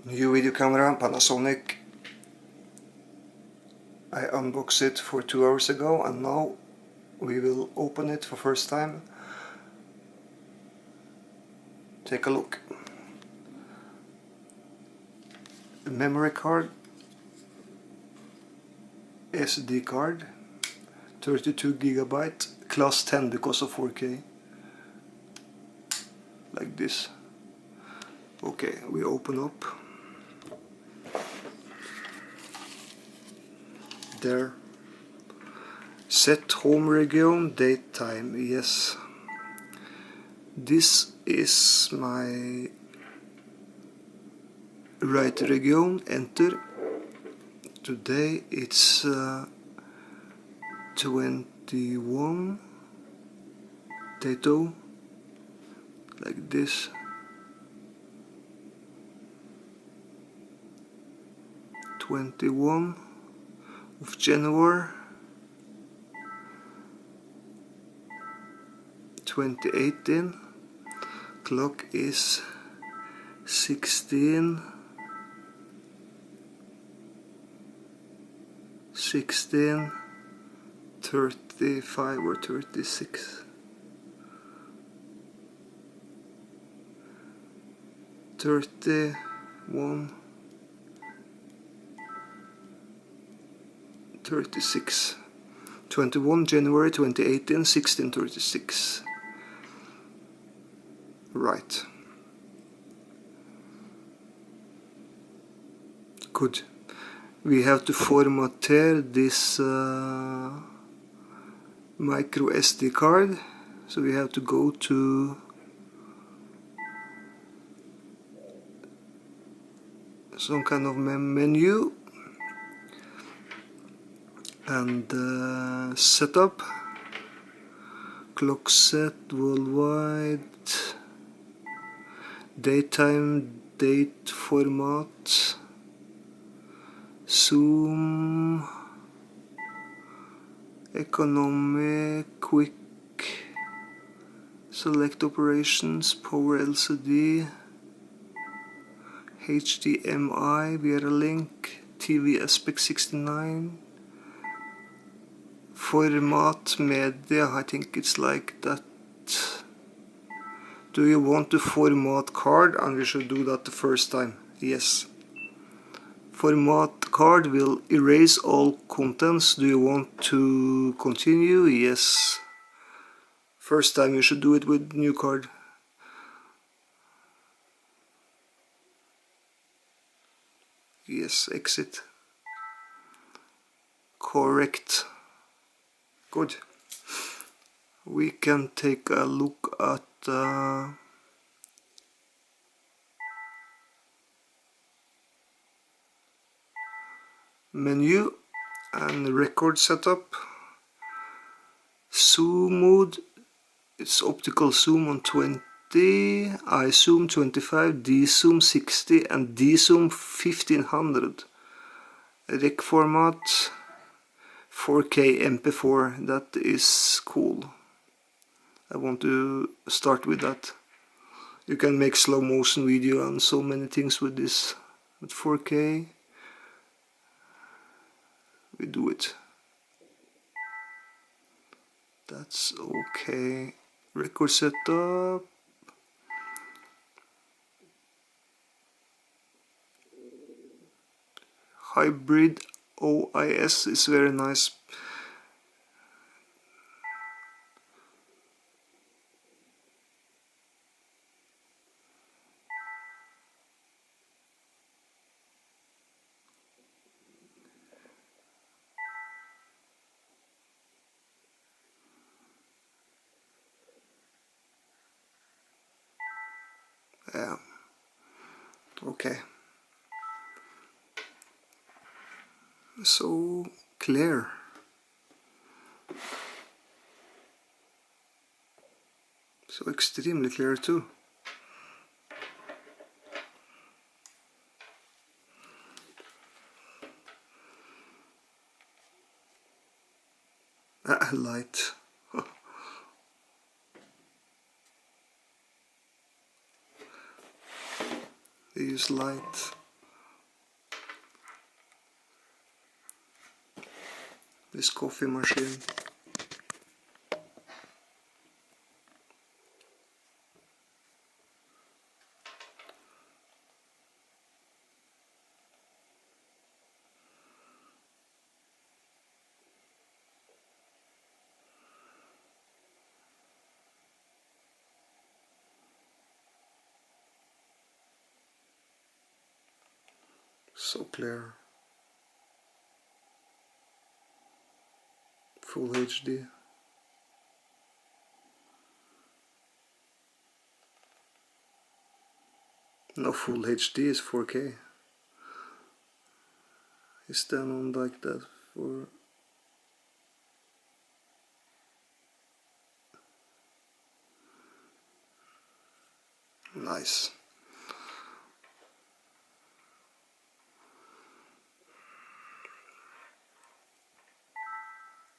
New video camera, Panasonic. I unboxed it for 2 hours ago and now we will open it for first time. Take a look. The memory card, SD card, 32GB, class 10 because of 4K. Like this. Okay, we open up. There. Set home region, date time, yes. This is my right region, enter. Today it's 21 Tato, like this. (21) of Januar 2018. Clock is 16:35 or 36. 31. 36. 21 January 2018, 16:36. Right. Good. We have to format this micro SD card, so we have to go to some kind of menu and setup, clock set, worldwide, daytime, date format, zoom, economy, quick, select operations, power LCD, HDMI via link, TV aspect 69, format media, I think it's like that. Do you want to format card? And we should do that the first time. Yes. Format card will erase all contents. Do you want to continue? Yes. First time you should do it with new card. Yes, exit. Correct. Good. We can take a look at menu and record setup. Zoom mode, it's optical zoom on 20, iZoom 25, D-zoom 60 and D-zoom 1500. Rec format 4K MP4, that is cool. I want to start with that. You can make slow motion video and so many things with this. With 4K we do it. That's okay. Record setup. Hybrid OIS is very nice. Yeah. Okay. So clear. So extremely clear too. Light. They use light. this coffee machine. So clear. Full HD. No, full HD is 4K. It's done on like that for nice.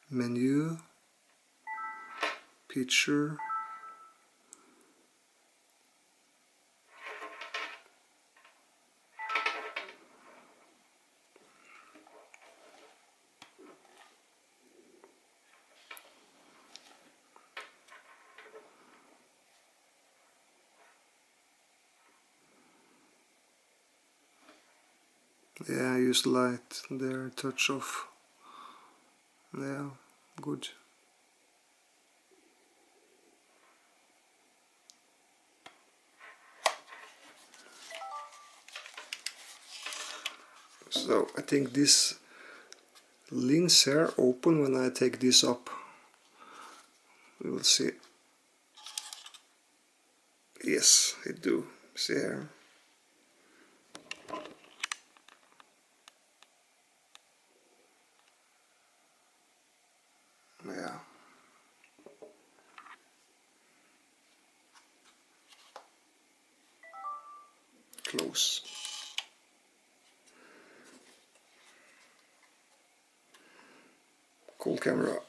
Menu, picture, yeah, I use light there, touch off, yeah, good. So I think this lens here open when I take this up. We will see. Yes, it do. See here. Yeah. Close. Cool camera.